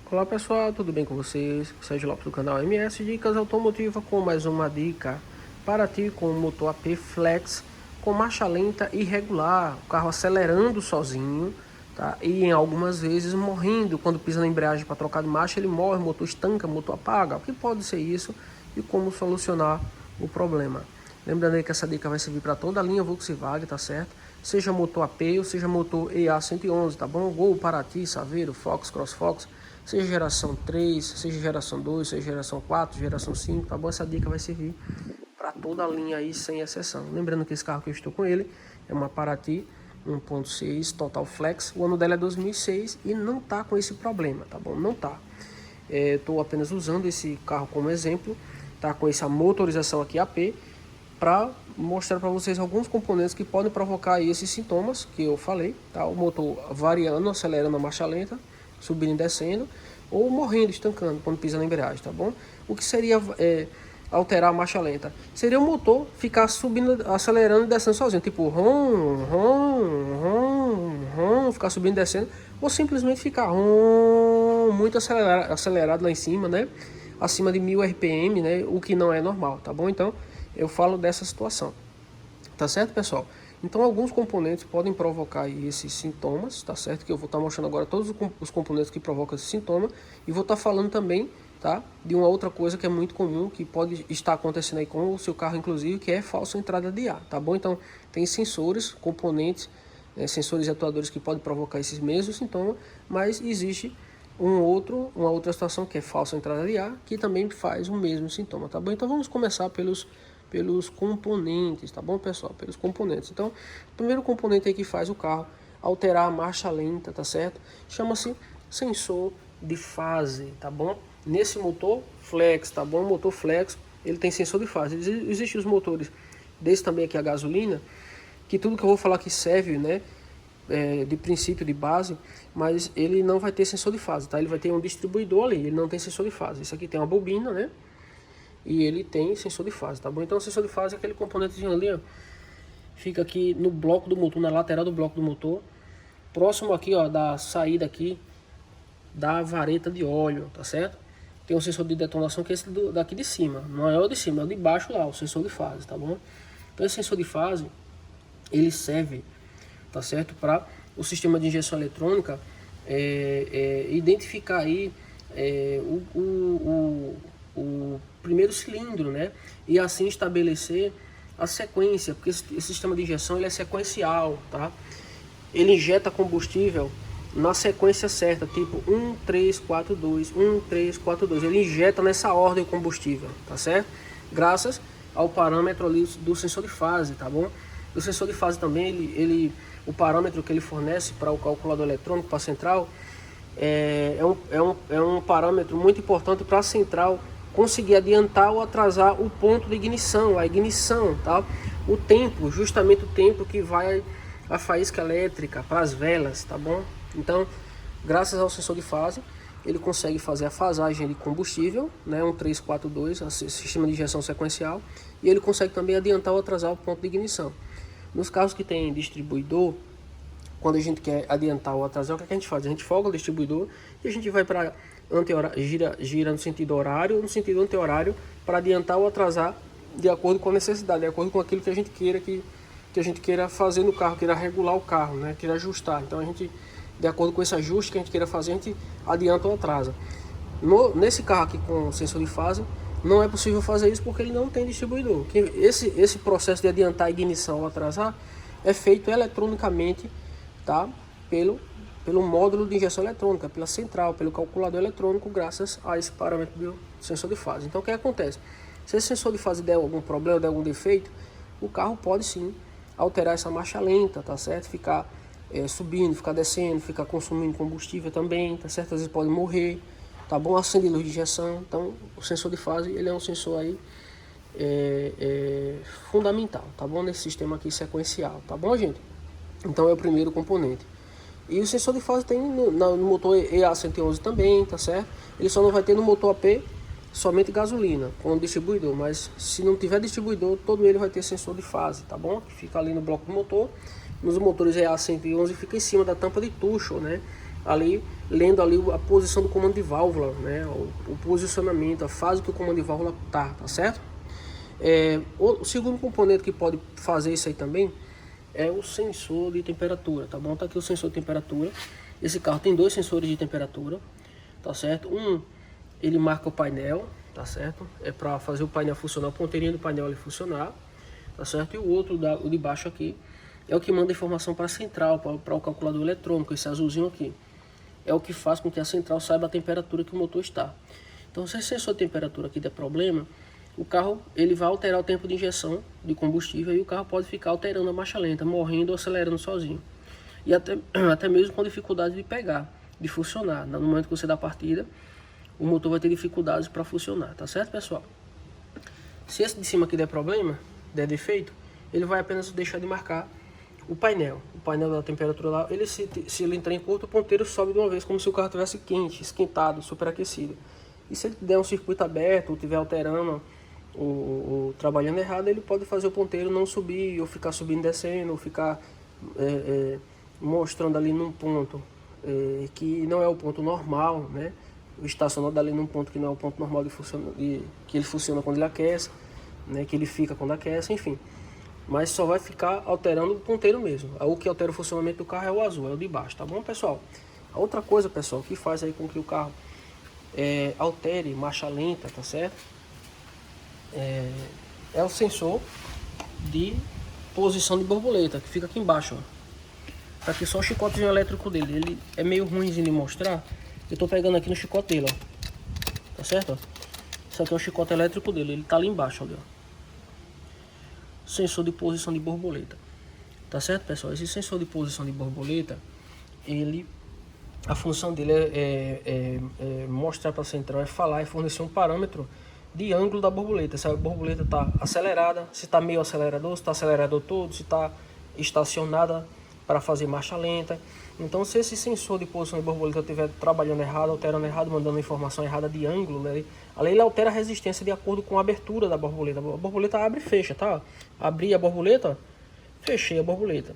Olá pessoal, tudo bem com vocês? Sérgio Lopes do canal MS Dicas Automotiva com mais uma dica para ti com o motor AP Flex com marcha lenta e regular, o carro acelerando sozinho, tá? E em algumas vezes morrendo quando pisa na embreagem para trocar de marcha, ele morre, o motor estanca, o motor apaga. O que pode ser isso e como solucionar o problema? Lembrando aí que essa dica vai servir para toda a linha Volkswagen, tá certo? Seja motor AP ou seja motor EA111, tá bom? Gol, Paraty, Saveiro, Fox, CrossFox, seja geração 3, seja geração 2, seja geração 4, geração 5, tá bom? Essa dica vai servir para toda a linha aí, sem exceção. Lembrando que esse carro que eu estou com ele é uma Paraty 1.6 Total Flex, o ano dela é 2006 e não tá com esse problema, tá bom? Não tá. Estou apenas usando esse carro como exemplo, tá? Com essa motorização aqui AP, para mostrar para vocês alguns componentes que podem provocar esses sintomas que eu falei, tá? O motor variando, acelerando a marcha lenta, subindo e descendo, ou morrendo, estancando quando pisa na embreagem, tá bom? O que seria alterar a marcha lenta? Seria o motor ficar subindo, acelerando e descendo sozinho, tipo rom, rom, rom, rom, ficar subindo e descendo, ou simplesmente ficar rom, muito acelerado lá em cima, né? Acima de 1000 RPM, né? O que não é normal, tá bom? Então, eu falo dessa situação, tá certo, pessoal? Então, alguns componentes podem provocar esses sintomas, tá certo? Que eu vou estar mostrando agora todos os componentes que provocam esse sintoma e vou estar falando também, tá? De uma outra coisa que é muito comum, que pode estar acontecendo aí com o seu carro, inclusive, que é falsa entrada de ar, tá bom? Então, tem sensores, componentes, sensores e atuadores que podem provocar esses mesmos sintomas, mas existe uma outra situação que é falsa entrada de ar, que também faz o mesmo sintoma, tá bom? Então, vamos começar pelos componentes, tá bom, pessoal? Pelos componentes. Então, o primeiro componente aí que faz o carro alterar a marcha lenta, tá certo? Chama-se sensor de fase, tá bom? Nesse motor flex, tá bom? O motor flex, ele tem sensor de fase. Existem os motores desse também aqui a gasolina, que tudo que eu vou falar aqui serve, né? De princípio, de base, mas ele não vai ter sensor de fase, tá? Ele vai ter um distribuidor ali, ele não tem sensor de fase. Isso aqui tem uma bobina, né? E ele tem sensor de fase, tá bom? Então o sensor de fase é aquele componentezinho ali, ó, fica aqui no bloco do motor, na lateral do bloco do motor, próximo aqui, ó, da saída aqui da vareta de óleo, tá certo? Tem um sensor de detonação que é esse daqui de cima, não é o de cima, é o de baixo lá, o sensor de fase, tá bom? Então esse sensor de fase, ele serve, tá certo? Para o sistema de injeção eletrônica identificar aí o primeiro cilindro, né? E assim estabelecer a sequência, porque esse sistema de injeção ele é sequencial, tá? Ele injeta combustível na sequência certa, tipo 1, 3, 4, 2, 1, 3, 4, 2. Ele injeta nessa ordem o combustível, tá certo? Graças ao parâmetro ali do sensor de fase, tá bom? O sensor de fase também, o parâmetro que ele fornece para o calculador eletrônico, para a central, é um parâmetro muito importante para a central conseguir adiantar ou atrasar o ponto de ignição, a ignição, tá? O tempo, justamente o tempo que vai a faísca elétrica para as velas, tá bom? Então, graças ao sensor de fase, ele consegue fazer a fasagem de combustível, né? 1342, sistema de injeção sequencial, e ele consegue também adiantar ou atrasar o ponto de ignição. Nos casos que tem distribuidor, quando a gente quer adiantar ou atrasar, o que a gente faz? A gente folga o distribuidor e a gente vai para gira no sentido horário ou no sentido anti-horário para adiantar ou atrasar de acordo com a necessidade, de acordo com aquilo que a gente queira fazer no carro, queira regular o carro, né? Queira ajustar. Então a gente, de acordo com esse ajuste que a gente queira fazer, a gente adianta ou atrasa. Nesse carro aqui com sensor de fase, não é possível fazer isso porque ele não tem distribuidor. Esse processo de adiantar a ignição ou atrasar é feito eletronicamente, tá? Pelo módulo de injeção eletrônica, pela central, pelo calculador eletrônico, graças a esse parâmetro do sensor de fase. Então o que acontece? Se esse sensor de fase der algum problema, der algum defeito, o carro pode sim alterar essa marcha lenta, tá certo? Ficar subindo, ficar descendo, ficar consumindo combustível também, tá certo? Às vezes pode morrer, tá bom? Acende luz de injeção. Então o sensor de fase, ele é um sensor aí fundamental, tá bom? Nesse sistema aqui sequencial, tá bom, gente? Então é o primeiro componente. E o sensor de fase tem no motor EA111 também, tá certo? Ele só não vai ter no motor AP somente gasolina, com distribuidor. Mas se não tiver distribuidor, todo ele vai ter sensor de fase, tá bom? Que fica ali no bloco do motor. Nos motores EA111 fica em cima da tampa de tucho, né? Ali lendo ali a posição do comando de válvula, né? O posicionamento, a fase que o comando de válvula tá certo? O segundo componente que pode fazer isso aí também é o sensor de temperatura, tá bom? Tá aqui o sensor de temperatura. Esse carro tem dois sensores de temperatura, tá certo? Um, ele marca o painel, tá certo? É para fazer o painel funcionar, a ponteirinha do painel ele funcionar, tá certo? E o outro, o de baixo aqui, é o que manda informação para a central, para o calculador eletrônico, esse azulzinho aqui. É o que faz com que a central saiba a temperatura que o motor está. Então, se esse sensor de temperatura aqui der problema, o carro ele vai alterar o tempo de injeção de combustível e o carro pode ficar alterando a marcha lenta, morrendo ou acelerando sozinho. E até mesmo com dificuldade de pegar, de funcionar. No momento que você dá a partida, o motor vai ter dificuldades para funcionar, tá certo, pessoal? Se esse de cima aqui der problema, der defeito, ele vai apenas deixar de marcar o painel da temperatura lá. Ele se ele entrar em curto, o ponteiro sobe de uma vez, como se o carro estivesse quente, esquentado, superaquecido. E se ele der um circuito aberto, ou estiver alterando, ou trabalhando errado, ele pode fazer o ponteiro não subir, ou ficar subindo e descendo, ou ficar mostrando ali num ponto que não é o ponto normal, né? Estacionado ali num ponto que não é o ponto normal que ele funciona quando ele aquece, né? Que ele fica quando aquece, enfim. Mas só vai ficar alterando o ponteiro mesmo. O que altera o funcionamento do carro é o azul, é o de baixo, tá bom, pessoal? A outra coisa, pessoal, que faz aí com que o carro altere marcha lenta, tá certo? É o sensor de posição de borboleta, que fica aqui embaixo, ó. Tá aqui só o chicotezinho elétrico dele. Ele é meio ruimzinho de mostrar. Eu tô pegando aqui no chicote dele, ó. Tá certo, ó? Isso aqui é o chicote elétrico dele. Ele tá ali embaixo, ó. Sensor de posição de borboleta. Tá certo, pessoal? Esse sensor de posição de borboleta, a função dele é mostrar para a central, é falar e fornecer um parâmetro de ângulo da borboleta. Se a borboleta está acelerada, se está meio acelerador, se está acelerador todo, se está estacionada para fazer marcha lenta. Então, se esse sensor de posição de borboleta estiver trabalhando errado, alterando errado, mandando informação errada de ângulo, né, ele altera a resistência de acordo com a abertura da borboleta. A borboleta abre e fecha, tá? Abri a borboleta, fechei a borboleta.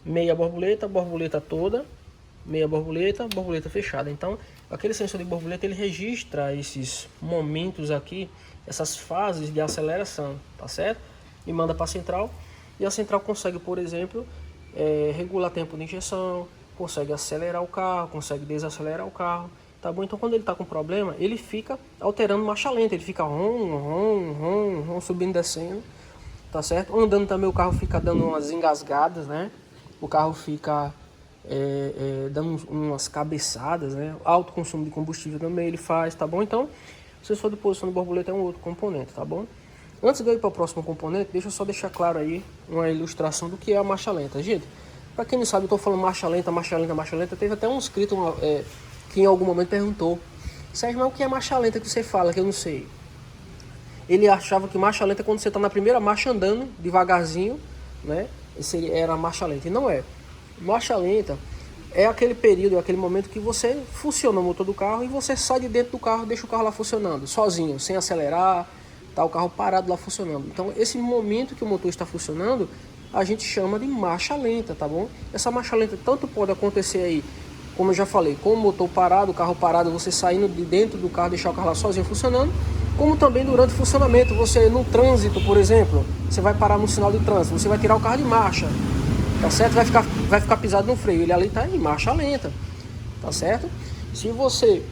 Meia borboleta, borboleta toda, meia borboleta, borboleta fechada. Então, aquele sensor de borboleta, ele registra esses momentos aqui, essas fases de aceleração, tá certo? E manda para a central, e a central consegue, por exemplo, regular tempo de injeção, consegue acelerar o carro, consegue desacelerar o carro, tá bom? Então, quando ele está com problema, ele fica alterando marcha lenta, ele fica ron, subindo e descendo, tá certo? Andando também, o carro fica dando umas engasgadas, né? O carro fica dando umas cabeçadas, né? Alto consumo de combustível também ele faz, tá bom? Então, o sensor de posição de borboleta é um outro componente, tá bom? Antes de eu ir para o próximo componente, deixa eu só deixar claro aí uma ilustração do que é a marcha lenta. Gente, para quem não sabe, eu estou falando marcha lenta, marcha lenta, marcha lenta. Teve até um inscrito que em algum momento perguntou: Sérgio, mas o que é marcha lenta que você fala, que eu não sei? Ele achava que marcha lenta é quando você está na primeira marcha andando devagarzinho, né? Esse era a marcha lenta, e não é. Marcha lenta é aquele período, é aquele momento que você funciona o motor do carro e você sai de dentro do carro, deixa o carro lá funcionando, sozinho, sem acelerar, tá o carro parado lá funcionando. Então, esse momento que o motor está funcionando, a gente chama de marcha lenta, tá bom? Essa marcha lenta tanto pode acontecer aí, como eu já falei, com o motor parado, o carro parado, você saindo de dentro do carro, deixar o carro lá sozinho funcionando, como também durante o funcionamento, você no trânsito, por exemplo, você vai parar no sinal de trânsito, você vai tirar o carro de marcha, tá certo? Vai ficar pisado no freio, ele ali tá em marcha lenta, tá certo? Se você,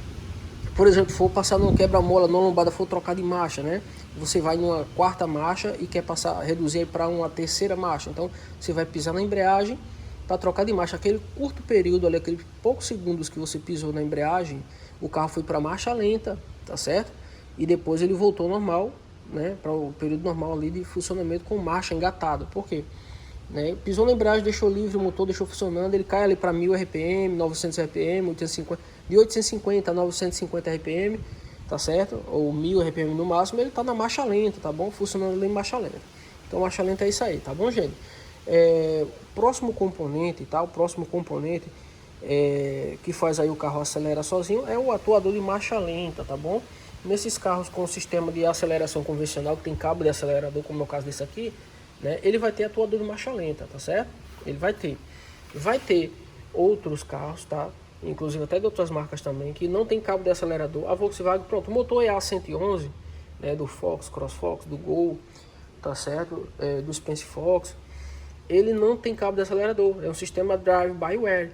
por exemplo, for passar no quebra-mola, na lombada, for trocar de marcha, né? Você vai numa quarta marcha e quer reduzir para uma terceira marcha. Então, você vai pisar na embreagem para trocar de marcha. Aquele curto período ali, aqueles poucos segundos que você pisou na embreagem, o carro foi para marcha lenta, tá certo? E depois ele voltou normal, né? Para o período normal ali de funcionamento com marcha engatada. Por quê? Né? Pisou na embreagem, deixou livre, o motor deixou funcionando, ele cai ali para 1000 RPM, 900 RPM, 850, de 850 a 950 RPM, tá certo? Ou 1000 RPM no máximo, ele tá na marcha lenta, tá bom? Funcionando ali em marcha lenta. Então, marcha lenta é isso aí, tá bom, gente? Próximo componente, tá? O próximo componente que faz aí o carro acelerar sozinho é o atuador de marcha lenta, tá bom? Nesses carros com sistema de aceleração convencional, que tem cabo de acelerador, como é o caso desse aqui, né, ele vai ter atuador de marcha lenta, tá certo? Ele vai ter. Vai ter outros carros, tá? inclusive até de outras marcas também, que não tem cabo de acelerador. A Volkswagen, pronto, o motor EA111, né, do Fox, CrossFox, do Gol, tá certo? Do Spence Fox, ele não tem cabo de acelerador, é um sistema drive-by-wire.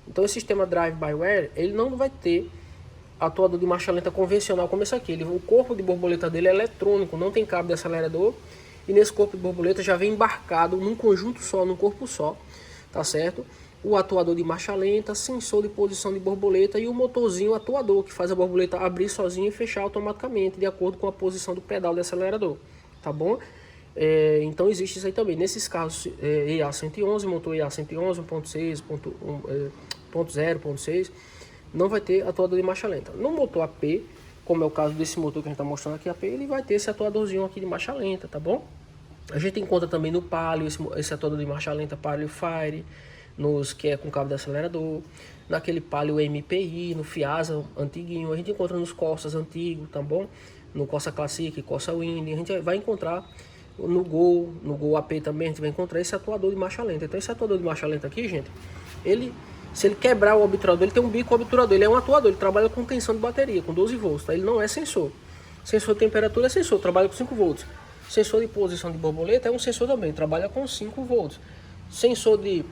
Então esse sistema drive-by-wire, ele não vai ter atuador de marcha lenta convencional como esse aqui. O corpo de borboleta dele é eletrônico, não tem cabo de acelerador, e nesse corpo de borboleta já vem embarcado num conjunto só, num corpo só, tá certo? O atuador de marcha lenta, sensor de posição de borboleta e o motorzinho atuador, que faz a borboleta abrir sozinha e fechar automaticamente, de acordo com a posição do pedal de acelerador, tá bom? Então existe isso aí também. Nesses carros EA111, motor EA111, 1.6, 1.0, 1.6, não vai ter atuador de marcha lenta. No motor AP, como é o caso desse motor que a gente está mostrando aqui, AP, ele vai ter esse atuadorzinho aqui de marcha lenta, tá bom? A gente encontra também no Palio, esse atuador de marcha lenta Palio Fire, nos que é com cabo de acelerador, naquele Palio MPI, no Fiasa antiguinho, a gente encontra nos Corsas antigos, tá bom? No Corsa Classic, Corsa Wind, a gente vai encontrar no Gol AP também, a gente vai encontrar esse atuador de marcha lenta. Então esse atuador de marcha lenta aqui, gente, se ele quebrar o obturador, ele tem um bico obturador, ele é um atuador, ele trabalha com tensão de bateria, com 12 volts, tá? Ele não é sensor. Sensor de temperatura é sensor, trabalha com 5 volts. Sensor de posição de borboleta é um sensor também, trabalha com 5 volts. Sensor de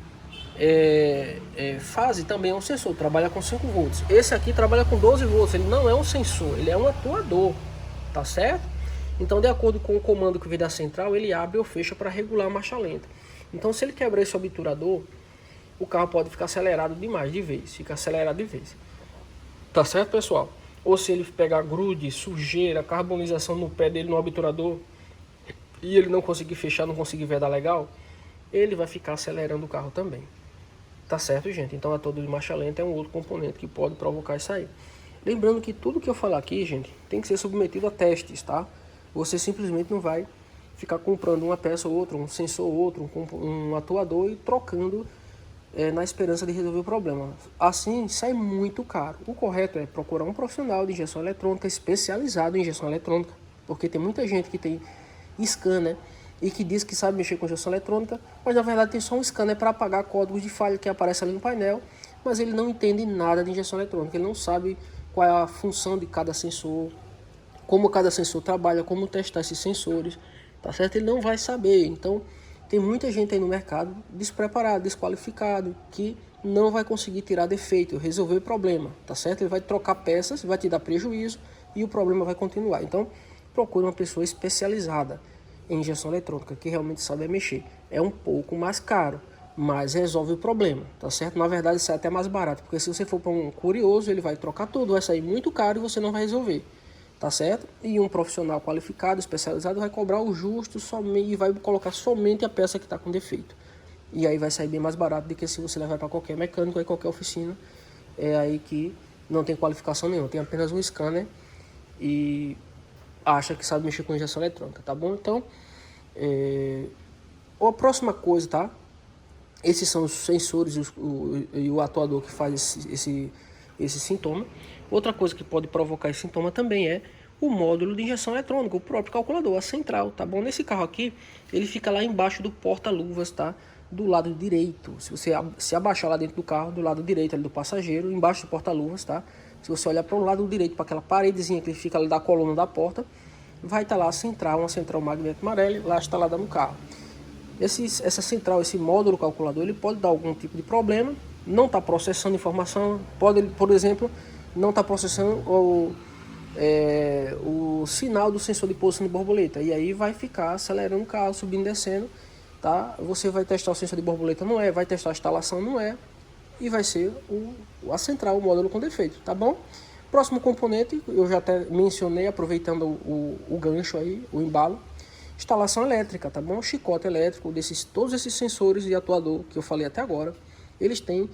fase também é um sensor, trabalha com 5 volts. Esse aqui trabalha com 12 volts, ele não é um sensor, ele é um atuador, tá certo? Então, de acordo com o comando que vem da central, ele abre ou fecha para regular a marcha lenta. Então, se ele quebrar esse obturador, o carro pode ficar acelerado demais de vez, fica acelerado de vez. Tá certo, pessoal? Ou se ele pegar grude, sujeira, carbonização no pé dele no obturador e ele não conseguir fechar, não conseguir vedar legal, ele vai ficar acelerando o carro também. Tá certo, gente? Então, a atuador de marcha lenta é um outro componente que pode provocar isso aí. Lembrando que tudo que eu falar aqui, gente, tem que ser submetido a testes, tá? Você simplesmente não vai ficar comprando uma peça ou outra, um sensor ou outro, um atuador e trocando na esperança de resolver o problema. Assim sai muito caro. O correto é procurar um profissional de injeção eletrônica especializado em injeção eletrônica, porque tem muita gente que tem scanner e que diz que sabe mexer com injeção eletrônica, mas na verdade tem só um scanner para apagar códigos de falha que aparecem ali no painel, mas ele não entende nada de injeção eletrônica, ele não sabe qual é a função de cada sensor, como cada sensor trabalha, como testar esses sensores, tá certo? Ele não vai saber. Então, tem muita gente aí no mercado despreparado, desqualificado, que não vai conseguir tirar defeito, resolver o problema, tá certo? Ele vai trocar peças, vai te dar prejuízo e o problema vai continuar. Então, procure uma pessoa especializada em injeção eletrônica, que realmente sabe mexer. É um pouco mais caro, mas resolve o problema, tá certo? Na verdade, isso é até mais barato, porque se você for para um curioso, ele vai trocar tudo, vai sair muito caro e você não vai resolver. Tá certo? E um profissional qualificado, especializado, vai cobrar o justo somente e vai colocar somente a peça que está com defeito. E aí vai sair bem mais barato do que se você levar para qualquer mecânico ou qualquer oficina. É aí que não tem qualificação nenhuma, tem apenas um scanner e acha que sabe mexer com injeção eletrônica, tá bom? Então, a próxima coisa, tá? Esses são os sensores e o atuador que faz esse sintoma. Outra coisa que pode provocar esse sintoma também é o módulo de injeção eletrônica, o próprio calculador, a central, tá bom? Nesse carro aqui, ele fica lá embaixo do porta-luvas, tá? Do lado direito. Se você se abaixar lá dentro do carro, do lado direito ali do passageiro, embaixo do porta-luvas, tá? Se você olhar para o lado direito, para aquela paredezinha que fica ali da coluna da porta, vai estar lá a central, uma central magnética amarela, lá instalada no carro. Essa central, esse módulo calculador, ele pode dar algum tipo de problema, não está processando informação, pode, por exemplo, não está processando o sinal do sensor de posição de borboleta, e aí vai ficar acelerando o carro, subindo e descendo, tá? Você vai testar o sensor de borboleta, não é, vai testar a instalação, não é, e vai ser a central, o módulo com defeito, tá bom? Próximo componente, eu já até mencionei, aproveitando o gancho aí, o embalo, instalação elétrica, tá bom? Chicote elétrico, todos esses sensores de atuador que eu falei até agora, eles têm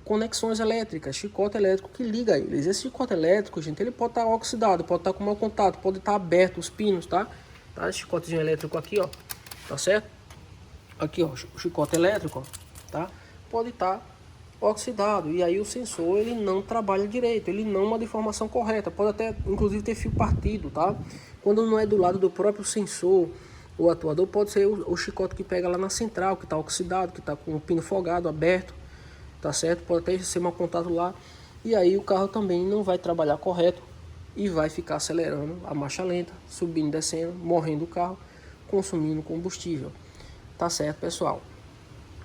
conexões elétricas, chicote elétrico que liga eles. Esse chicote elétrico, gente, ele pode estar oxidado, pode estar com mau contato, pode estar aberto os pinos, tá? Tá? Esse chicotezinho elétrico aqui, ó, tá certo? Aqui, ó, o chicote elétrico, ó, tá? Pode estar oxidado, e aí o sensor ele não trabalha direito, ele não manda informação correta, pode até inclusive ter fio partido, tá? Quando não é do lado do próprio sensor, o atuador pode ser o chicote que pega lá na central, que está oxidado, que está com o pino folgado, aberto, tá certo? Pode até ser mau contato lá, e aí o carro também não vai trabalhar correto e vai ficar acelerando a marcha lenta, subindo e descendo, morrendo o carro, consumindo combustível, tá certo, pessoal?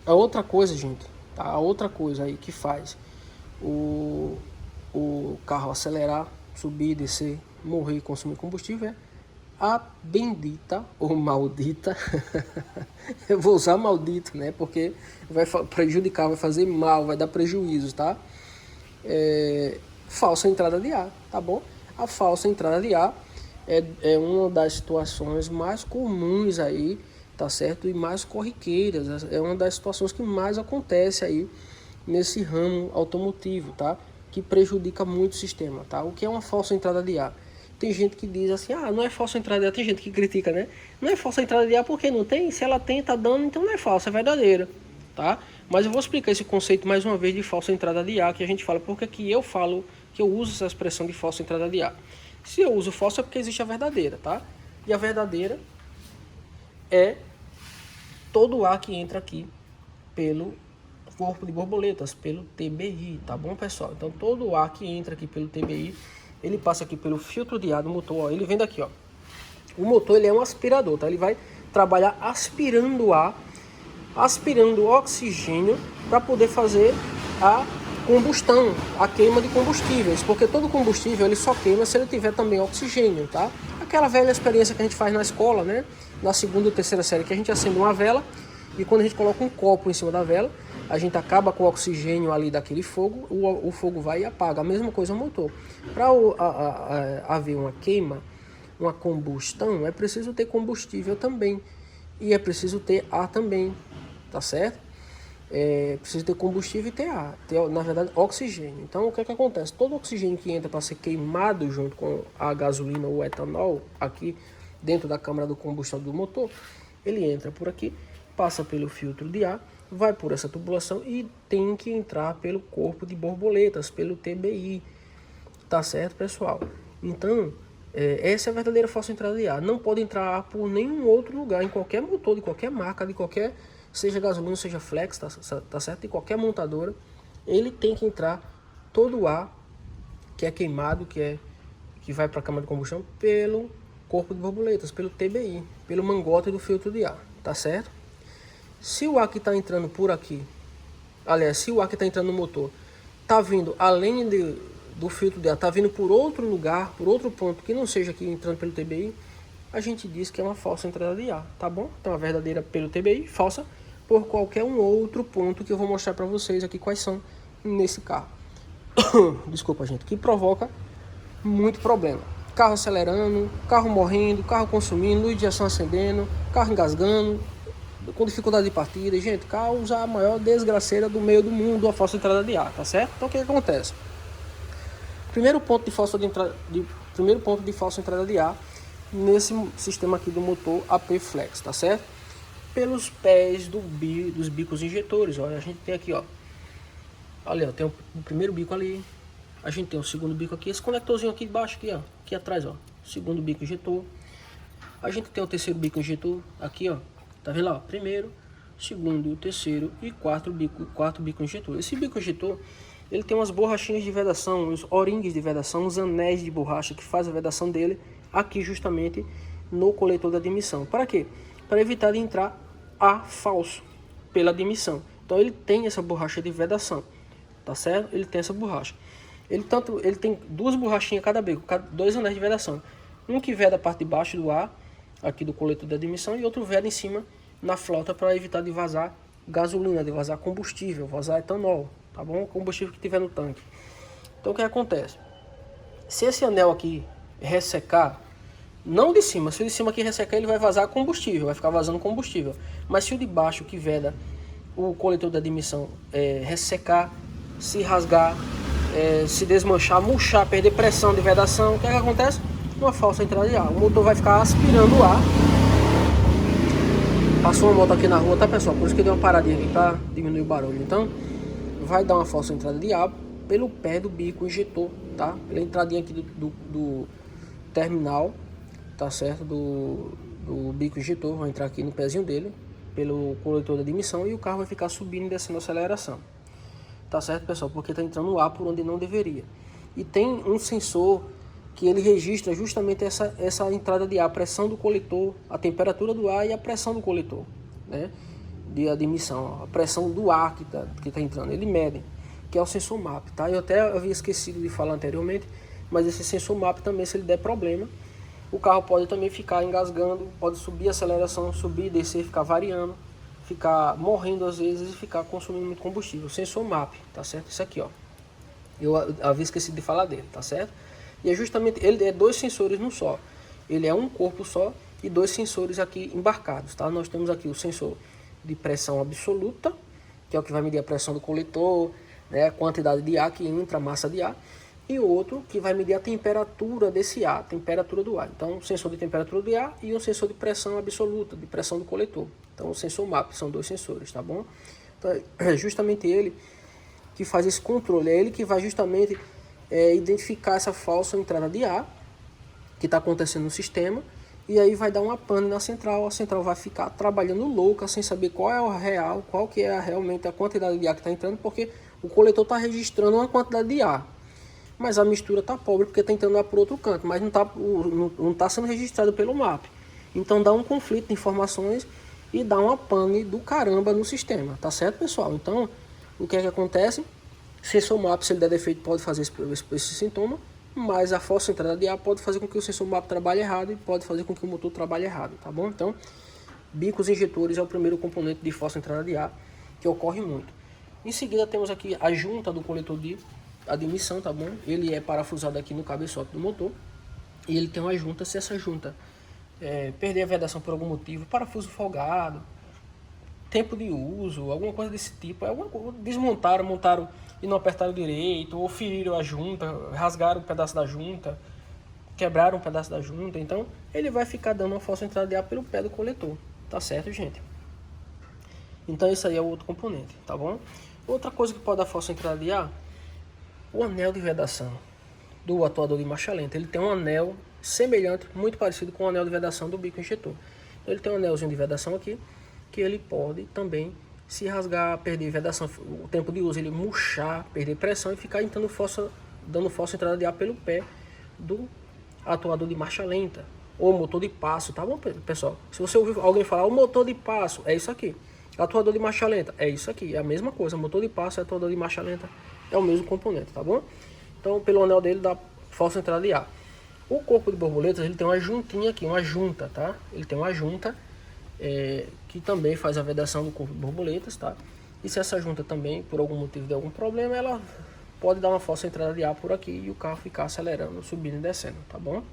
A outra coisa, gente, tá? A outra coisa aí que faz o carro acelerar, subir, descer, morrer e consumir combustível é a bendita ou maldita, eu vou usar maldito, né? Porque vai prejudicar, vai fazer mal, vai dar prejuízo, tá? Falsa entrada de ar, tá bom? A falsa entrada de ar é uma das situações mais comuns aí, tá certo? E mais corriqueiras, é uma das situações que mais acontece aí nesse ramo automotivo, tá? Que prejudica muito o sistema, tá? O que é uma falsa entrada de ar? Tem gente que diz assim, não é falsa entrada de ar, tem gente que critica, né? Não é falsa entrada de ar porque não tem, se ela tem, tá dando, então não é falsa, é verdadeira, tá? Mas eu vou explicar esse conceito mais uma vez de falsa entrada de ar, que a gente fala, porque que eu falo, que eu uso essa expressão de falsa entrada de ar. Se eu uso falsa é porque existe a verdadeira, tá? E a verdadeira é todo o ar que entra aqui pelo corpo de borboletas, pelo TBI, tá bom, pessoal? Então todo o ar que entra aqui pelo TBI, ele passa aqui pelo filtro de ar do motor, ó, ele vem daqui, ó. O motor, ele é um aspirador, tá? Ele vai trabalhar aspirando ar, aspirando oxigênio para poder fazer a combustão, a queima de combustíveis, porque todo combustível ele só queima se ele tiver também oxigênio, tá? Aquela velha experiência que a gente faz na escola, né? Na segunda ou terceira série, que a gente acende uma vela e quando a gente coloca um copo em cima da vela, a gente acaba com o oxigênio ali daquele fogo, o fogo vai e apaga. A mesma coisa no motor. Para haver uma queima, uma combustão, é preciso ter combustível também. E é preciso ter ar também, tá certo? É preciso ter combustível e ter ar, ter, na verdade, oxigênio. Então, o que é que acontece? Todo oxigênio que entra para ser queimado junto com a gasolina ou o etanol, aqui dentro da câmara do combustão do motor, ele entra por aqui, passa pelo filtro de ar, vai por essa tubulação e tem que entrar pelo corpo de borboletas, pelo TBI, tá certo, pessoal? Então, essa é a verdadeira falsa entrada de ar. Não pode entrar ar por nenhum outro lugar, em qualquer motor, de qualquer marca, de qualquer, seja gasolina, seja flex, tá certo? De qualquer montadora, ele tem que entrar todo o ar que é queimado, que vai para a câmara de combustão, pelo corpo de borboletas, pelo TBI, pelo mangote do filtro de ar, tá certo? Se o ar que está entrando por aqui, aliás, se o ar que está entrando no motor está vindo além do filtro de ar, está vindo por outro lugar, por outro ponto que não seja aqui entrando pelo TBI, a gente diz que é uma falsa entrada de ar, tá bom? Então a verdadeira pelo TBI, falsa por qualquer um outro ponto que eu vou mostrar para vocês aqui quais são nesse carro. Desculpa, gente, que provoca muito problema. Carro acelerando, carro morrendo, carro consumindo, luz de ação acendendo, carro engasgando, com dificuldade de partida, gente, causa a maior desgraceira do meio do mundo, a falsa entrada de ar, tá certo? Então o que acontece? Primeiro ponto de falsa entrada de ar nesse sistema aqui do motor AP Flex, tá certo? Pelos pés dos bicos injetores, olha, a gente tem aqui, ó, olha, ó, tem o primeiro bico ali, a gente tem o segundo bico aqui, esse conectorzinho aqui de baixo, aqui, ó, aqui atrás, ó, segundo bico injetor, a gente tem o terceiro bico injetor aqui, ó. Tá vendo lá? Primeiro, segundo, terceiro e quarto bico injetor. Esse bico injetor, ele tem umas borrachinhas de vedação, uns O-rings de vedação, uns anéis de borracha que faz a vedação dele aqui justamente no coletor da admissão. Para quê? Para evitar de entrar ar falso pela admissão. Então ele tem essa borracha de vedação, tá certo? Ele tem essa borracha. Ele tem duas borrachinhas cada bico, dois anéis de vedação. Um que veda a parte de baixo do ar, aqui do coletor de admissão, e outro veda em cima na flauta para evitar de vazar gasolina, de vazar combustível, vazar etanol, tá bom? O combustível que tiver no tanque. Então o que acontece? Se esse anel aqui ressecar, não de cima, se o de cima aqui ressecar, ele vai vazar combustível, vai ficar vazando combustível. Mas se o de baixo que veda o coletor de admissão ressecar, se rasgar, se desmanchar, murchar, perder pressão de vedação, o que acontece? Uma falsa entrada de ar. O motor vai ficar aspirando o ar. Passou uma moto aqui na rua, tá, pessoal? Por isso que deu uma paradinha aqui pra diminuir o barulho. Então, vai dar uma falsa entrada de ar pelo pé do bico injetor, tá? Pela entradinha aqui do terminal, tá certo? Do bico injetor, vai entrar aqui no pezinho dele, pelo coletor da admissão, e o carro vai ficar subindo e descendo a aceleração. tá certo, pessoal? Porque está entrando ar por onde não deveria. E tem um sensor que ele registra justamente essa entrada de ar, a pressão do coletor, a temperatura do ar e a pressão do coletor, né? De admissão, a pressão do ar que tá entrando, ele mede, que é o sensor MAP, tá? Eu até havia esquecido de falar anteriormente, mas esse sensor MAP também, se ele der problema, o carro pode também ficar engasgando, pode subir a aceleração, subir, descer, ficar variando, ficar morrendo às vezes e ficar consumindo muito combustível. O sensor MAP, tá certo? Isso aqui, ó. Eu havia esquecido de falar dele, tá certo? E é justamente, ele é 2 sensores num só. Ele é um corpo só e 2 sensores aqui embarcados, tá? Nós temos aqui o sensor de pressão absoluta, que é o que vai medir a pressão do coletor, né, a quantidade de ar que entra, a massa de ar, e o outro que vai medir a temperatura desse ar, a temperatura do ar. Então, um sensor de temperatura do ar e um sensor de pressão absoluta, de pressão do coletor. Então, o sensor MAP são 2 sensores, tá bom? Então, é justamente ele que faz esse controle, é ele que vai justamente identificar essa falsa entrada de ar que está acontecendo no sistema, e aí vai dar uma pane na central, a central vai ficar trabalhando louca sem saber qual é o real, qual que é realmente a quantidade de ar que está entrando, porque o coletor está registrando uma quantidade de ar, mas a mistura está pobre porque está entrando lá por outro canto, mas não tá sendo registrado pelo MAP. Então dá um conflito de informações e dá uma pane do caramba no sistema, tá certo, pessoal? Então, o que é que acontece? Sensor MAP, se ele der defeito, pode fazer esse sintoma, mas a falsa entrada de ar pode fazer com que o sensor MAP trabalhe errado e pode fazer com que o motor trabalhe errado, tá bom? Então, bicos injetores é o primeiro componente de falsa entrada de ar que ocorre muito. Em seguida, temos aqui a junta do coletor de admissão, tá bom? Ele é parafusado aqui no cabeçote do motor e ele tem uma junta. Se essa junta perder a vedação por algum motivo, parafuso folgado, tempo de uso, alguma coisa desse tipo, desmontaram, montaram e não apertaram direito, ou feriram a junta, rasgaram um pedaço da junta, quebraram um pedaço da junta, então ele vai ficar dando uma falsa entrada de ar pelo pé do coletor, tá certo, gente? Então isso aí é o outro componente, tá bom? Outra coisa que pode dar falsa entrada de ar, o anel de vedação do atuador de marcha lenta. Ele tem um anel semelhante, muito parecido com o anel de vedação do bico injetor. Então, ele tem um anelzinho de vedação aqui, que ele pode também se rasgar, perder vedação, o tempo de uso, ele murchar, perder pressão e ficar dando falsa entrada de ar pelo pé do atuador de marcha lenta ou motor de passo, tá bom, pessoal? Se você ouvir alguém falar o motor de passo, é isso aqui. Atuador de marcha lenta, é isso aqui, é a mesma coisa. Motor de passo e atuador de marcha lenta é o mesmo componente, tá bom? Então, pelo anel dele dá falsa entrada de ar. O corpo de borboletas, ele tem uma juntinha aqui, uma junta, tá? Ele tem uma junta que também faz a vedação do corpo de borboletas, tá? E se essa junta também, por algum motivo, der algum problema, ela pode dar uma falsa entrada de ar por aqui e o carro ficar acelerando, subindo e descendo, tá bom?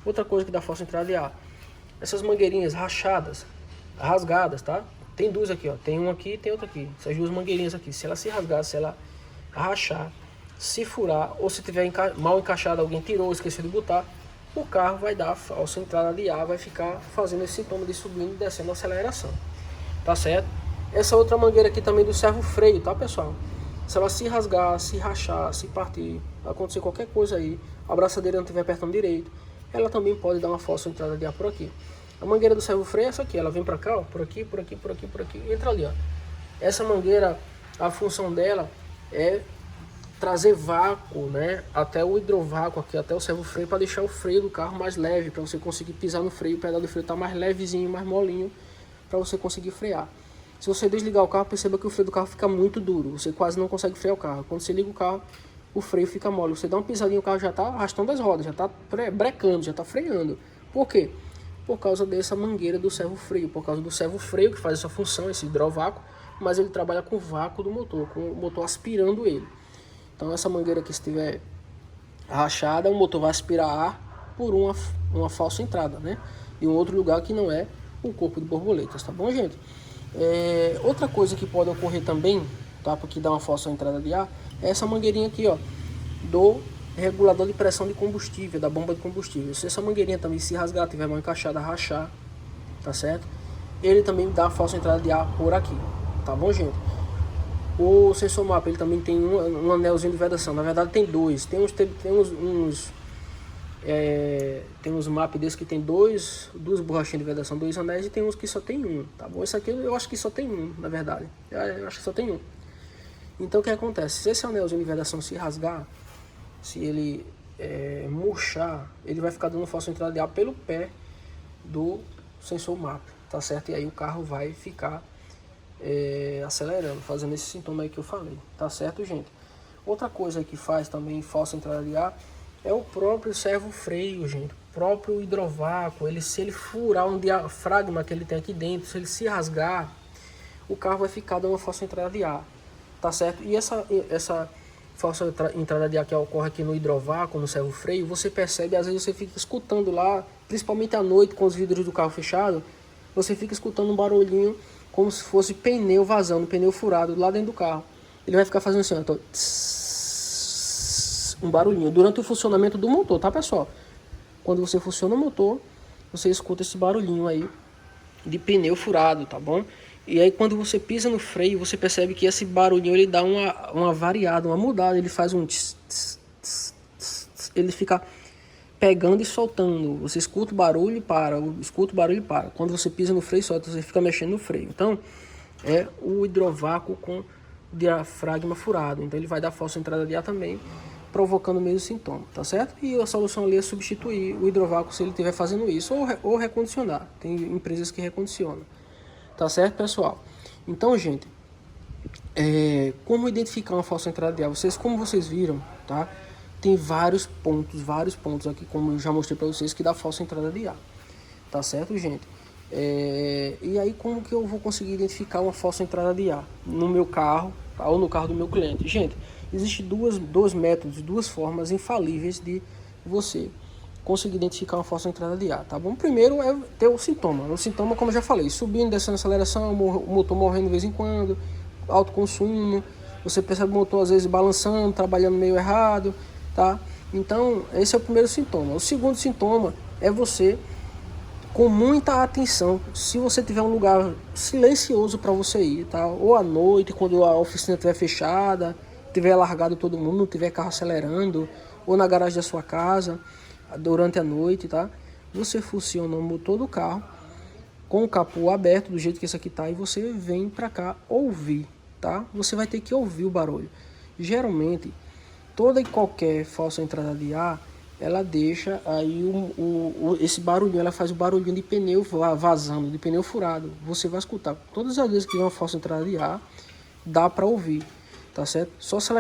Outra coisa que dá falsa entrada de ar, essas mangueirinhas rachadas, rasgadas, tá? Tem duas aqui, ó. Tem uma aqui e tem outra aqui. Essas duas mangueirinhas aqui, se ela se rasgar, se ela rachar, se furar, ou se tiver mal encaixado, alguém tirou, esqueceu de botar, o carro vai dar falsa entrada de ar, vai ficar fazendo esse sintoma de subindo e descendo a aceleração, tá certo? Essa outra mangueira aqui também do servo freio, tá, pessoal? Se ela se rasgar, se rachar, se partir, acontecer qualquer coisa aí, a abraçadeira não estiver apertando direito, ela também pode dar uma falsa entrada de ar por aqui. A mangueira do servo freio é essa aqui, ela vem para cá, ó, por aqui, por aqui, por aqui, por aqui, entra ali, ó. Essa mangueira, a função dela é trazer vácuo, né, até o hidrovácuo aqui, até o servo freio, para deixar o freio do carro mais leve, para você conseguir pisar no freio, o pedal do freio tá mais levezinho, mais molinho, para você conseguir frear. Se você desligar o carro, perceba que o freio do carro fica muito duro, você quase não consegue frear o carro. Quando você liga o carro, o freio fica mole, você dá uma pisadinha, o carro já tá arrastando as rodas, já tá brecando, já tá freando. Por quê? Por causa dessa mangueira do servo freio, por causa do servo freio que faz essa função, esse hidrovácuo, mas ele trabalha com o vácuo do motor, com o motor aspirando ele. Então essa mangueira aqui, se estiver rachada, o motor vai aspirar ar por uma falsa entrada, né? De um outro lugar que não é o corpo de borboletas, tá bom, gente? Outra coisa que pode ocorrer também, tá? Porque dá uma falsa entrada de ar, é essa mangueirinha aqui, ó, do regulador de pressão de combustível, da bomba de combustível. Se essa mangueirinha também se rasgar, tiver mal encaixada, rachar, tá certo? Ele também dá falsa entrada de ar por aqui, tá bom, gente? O sensor MAP, ele também tem um anelzinho de vedação. Na verdade tem dois. Tem uns MAP desses que tem duas borrachinhas de vedação, 2 anéis, e tem uns que só tem um, tá bom? Esse aqui eu acho que só tem um, na verdade. Eu acho que só tem um. Então o que acontece? Se esse anelzinho de vedação se rasgar, se ele murchar, ele vai ficar dando falsa entrada de ar pelo pé do sensor MAP, tá certo? E aí o carro vai ficar acelerando, fazendo esse sintoma aí que eu falei, tá certo, gente? Outra coisa que faz também falsa entrada de ar é o próprio servo-freio, gente. O próprio hidrovácuo, se ele furar um diafragma que ele tem aqui dentro, se ele se rasgar, o carro vai ficar dando uma falsa entrada de ar, tá certo? E essa falsa entrada de ar que ocorre aqui no hidrovácuo, no servo-freio, você percebe, às vezes você fica escutando lá, principalmente à noite com os vidros do carro fechados, você fica escutando um barulhinho como se fosse pneu vazando, pneu furado lá dentro do carro. Ele vai ficar fazendo assim, ó, um barulhinho durante o funcionamento do motor, tá, pessoal? Quando você funciona o motor, você escuta esse barulhinho aí de pneu furado, tá bom? E aí quando você pisa no freio, você percebe que esse barulhinho ele dá uma variada, uma mudada, ele faz um ele fica pegando e soltando. Você escuta o barulho e para, escuta o barulho e para. Quando você pisa no freio, solta, você fica mexendo no freio. Então, é o hidrovácuo com o diafragma furado. Então ele vai dar falsa entrada de ar também, provocando o mesmo sintoma, tá certo? E a solução ali é substituir o hidrovácuo se ele estiver fazendo isso, ou recondicionar. Tem empresas que recondicionam. Tá certo, pessoal? Então, gente, como identificar uma falsa entrada de ar? Como vocês viram, tá? Tem vários pontos aqui, como eu já mostrei para vocês, que dá falsa entrada de ar. Tá certo, gente? E aí, como que eu vou conseguir identificar uma falsa entrada de ar no meu carro, tá? Ou no carro do meu cliente? Gente, existem dois métodos, duas formas infalíveis de você conseguir identificar uma falsa entrada de ar, tá bom? Primeiro é ter o sintoma. O sintoma, como eu já falei, subindo, descendo a aceleração, o motor morrendo de vez em quando, alto consumo, você percebe o motor às vezes balançando, trabalhando meio errado, tá? Então, esse é o primeiro sintoma. O segundo sintoma é você, com muita atenção, se você tiver um lugar silencioso para você ir, tá? Ou à noite, quando a oficina estiver fechada, tiver largado todo mundo, não tiver carro acelerando, ou na garagem da sua casa, durante a noite, tá? Você funciona o motor do carro com o capô aberto, do jeito que esse aqui tá, e você vem pra cá ouvir, tá? Você vai ter que ouvir o barulho. Geralmente, toda e qualquer falsa entrada de ar, ela deixa aí esse barulhinho, ela faz o barulhinho de pneu vazando, de pneu furado. Você vai escutar. Todas as vezes que tiver uma falsa entrada de ar, dá pra ouvir, tá certo? Só se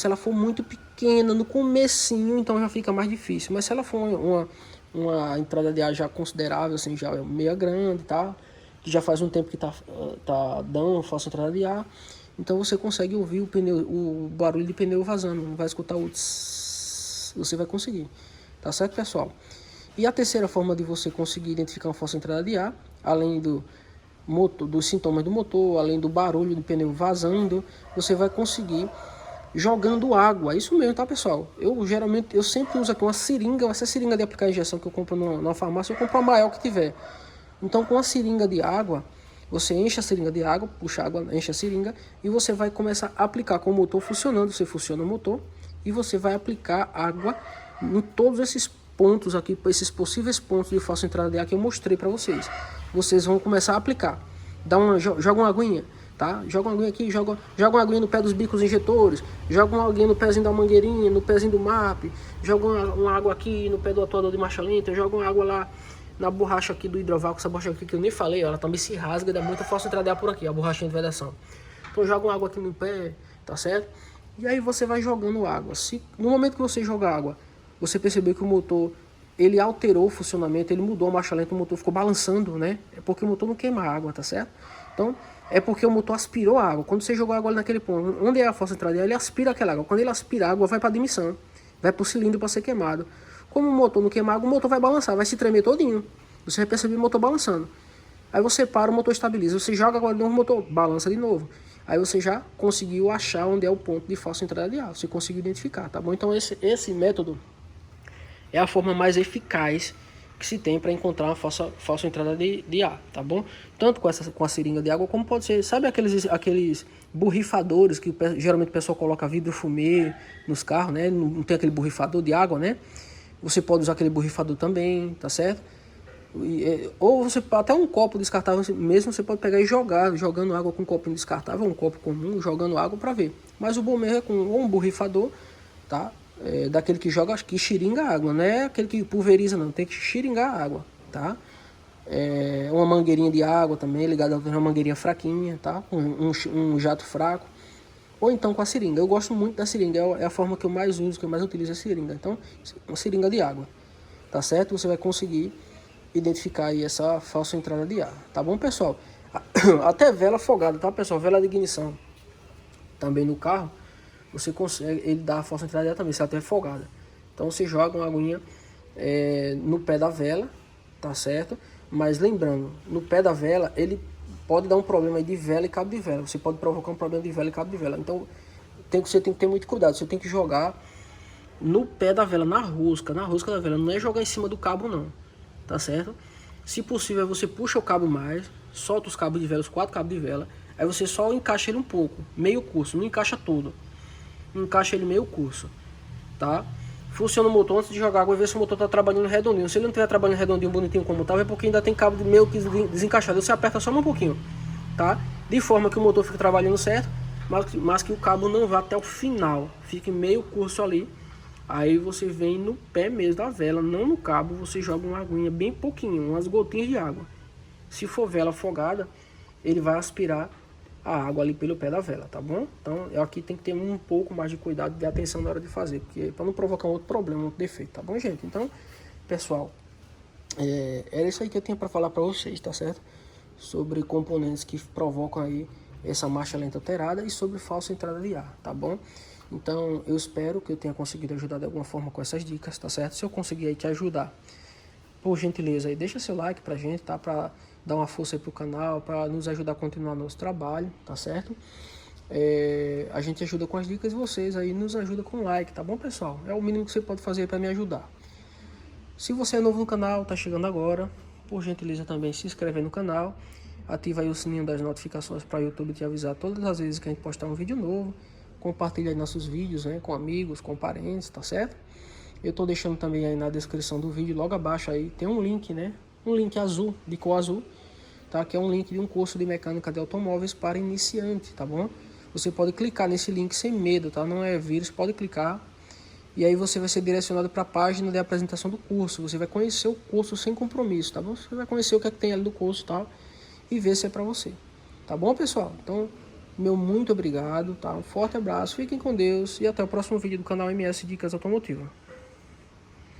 ela for muito pequena no comecinho, então já fica mais difícil. Mas se ela for uma entrada de ar já considerável, assim, já é meia grande, tá? Que já faz um tempo que tá dando falsa entrada de ar, então você consegue ouvir o barulho de pneu vazando, não vai escutar o tss, você vai conseguir, tá certo, pessoal? E a terceira forma de você conseguir identificar uma falsa entrada de ar, além dos sintomas do motor, além do barulho do pneu vazando, você vai conseguir jogando água. Isso mesmo, tá, pessoal? Eu sempre uso aqui uma seringa, essa seringa de aplicar injeção que eu compro na farmácia, eu compro a maior que tiver. Então, com a seringa de água, você enche a seringa de água, puxa a água, enche a seringa e você vai começar a aplicar com o motor funcionando. Você funciona o motor e você vai aplicar água em todos esses pontos aqui, esses possíveis pontos de falsa entrada de ar que eu mostrei para vocês. Vocês vão começar a aplicar. Joga uma aguinha, tá? Joga uma aguinha aqui, joga uma aguinha no pé dos bicos injetores, joga uma aguinha no pezinho da mangueirinha, no pezinho do MAP, joga uma água aqui no pé do atuador de marcha lenta, joga uma água lá na borracha aqui do hidrovácuo, essa borracha aqui que eu nem falei, ela também se rasga e dá muita falsa entrada de ar por aqui, a borrachinha de vedação. Então joga uma água aqui no pé, tá certo? E aí você vai jogando água. No momento que você joga água, você percebeu que o motor, ele alterou o funcionamento, ele mudou a marcha lenta, o motor ficou balançando, né? É porque o motor não queima água, tá certo? Então, é porque o motor aspirou a água. Quando você jogou água ali naquele ponto, onde é a falsa entrada de ar, ele aspira aquela água. Quando ele aspira a água, vai para a admissão, vai para o cilindro para ser queimado. Como o motor não queima água, o motor vai balançar, vai se tremer todinho. Você vai perceber o motor balançando. Aí você para, o motor estabiliza. Você joga agora de novo, o motor balança de novo. Aí você já conseguiu achar onde é o ponto de falsa entrada de ar. Você conseguiu identificar, tá bom? Então esse método é a forma mais eficaz que se tem para encontrar uma falsa entrada de ar, tá bom? Tanto com a seringa de água, como pode ser, sabe aqueles borrifadores que geralmente o pessoal coloca vidro fumê nos carros, né? Não tem aquele borrifador de água, né? Você pode usar aquele borrifador também, tá certo? Ou você até um copo descartável mesmo, você pode pegar e jogando água com um copinho descartável, um copo comum, jogando água para ver. Mas o bom mesmo é com um borrifador, tá? Daquele que joga, que xiringa a água, não é aquele que pulveriza não, tem que xiringar a água, tá? Uma mangueirinha de água também, ligada a uma mangueirinha fraquinha, tá? Um jato fraco. Ou então com a seringa. Eu gosto muito da seringa, é a forma que eu mais uso, que eu mais utilizo a seringa. Então, uma seringa de água, tá certo? Você vai conseguir identificar aí essa falsa entrada de ar, tá bom, pessoal? Até vela afogada, tá, pessoal? Vela de ignição também no carro, você consegue, ele dá a falsa entrada de ar também, se ela estiver afogada. Então, você joga uma aguinha no pé da vela, tá certo? Mas lembrando, no pé da vela, ele pode dar um problema aí de vela e cabo de vela. Você pode provocar um problema de vela e cabo de vela. Então, você tem que ter muito cuidado. Você tem que jogar no pé da vela, na rosca da vela. Não é jogar em cima do cabo, não. Tá certo? Se possível, você puxa o cabo mais, solta os cabos de vela, os 4 cabos de vela. Aí você só encaixa ele um pouco, meio curso. Não encaixa todo. Encaixa ele meio curso, tá? Funciona o motor antes de jogar água e ver se o motor está trabalhando redondinho. Se ele não estiver trabalhando redondinho, bonitinho como estava, é porque ainda tem cabo meio que desencaixado. Você aperta só um pouquinho, tá? De forma que o motor fique trabalhando certo, mas que o cabo não vá até o final. Fique meio curso ali. Aí você vem no pé mesmo da vela, não no cabo. Você joga uma aguinha bem pouquinho, umas gotinhas de água. Se for vela afogada, ele vai aspirar a água ali pelo pé da vela, tá bom? Então aqui tem que ter um pouco mais de cuidado, de atenção na hora de fazer, porque para não provocar um outro problema, um outro defeito, tá bom, gente? Então, pessoal, era isso aí que eu tinha para falar para vocês, tá certo? Sobre componentes que provocam aí essa marcha lenta alterada e sobre falsa entrada de ar, tá bom? Então, eu espero que eu tenha conseguido ajudar de alguma forma com essas dicas, tá certo? Se eu conseguir aí te ajudar, por gentileza aí, deixa seu like pra gente, tá? Pra dar uma força aí pro canal, para nos ajudar a continuar nosso trabalho, tá certo? A gente ajuda com as dicas e vocês aí nos ajudam com like, tá bom, pessoal? É o mínimo que você pode fazer para me ajudar. Se você é novo no canal, tá chegando agora, por gentileza também se inscreve aí no canal, ativa aí o sininho das notificações para o YouTube te avisar todas as vezes que a gente postar um vídeo novo, compartilha aí nossos vídeos, né, com amigos, com parentes, tá certo? Eu tô deixando também aí na descrição do vídeo, logo abaixo aí, tem um link, né? Um link azul, de cor azul, tá? Que é um link de um curso de mecânica de automóveis para iniciante, tá bom? Você pode clicar nesse link sem medo, tá? Não é vírus, pode clicar. E aí você vai ser direcionado para a página de apresentação do curso. Você vai conhecer o curso sem compromisso, tá bom? Você vai conhecer o que é que tem ali do curso, tá? E ver se é para você. Tá bom, pessoal? Então, meu muito obrigado, tá? Um forte abraço, fiquem com Deus e até o próximo vídeo do canal MS Dicas Automotivas.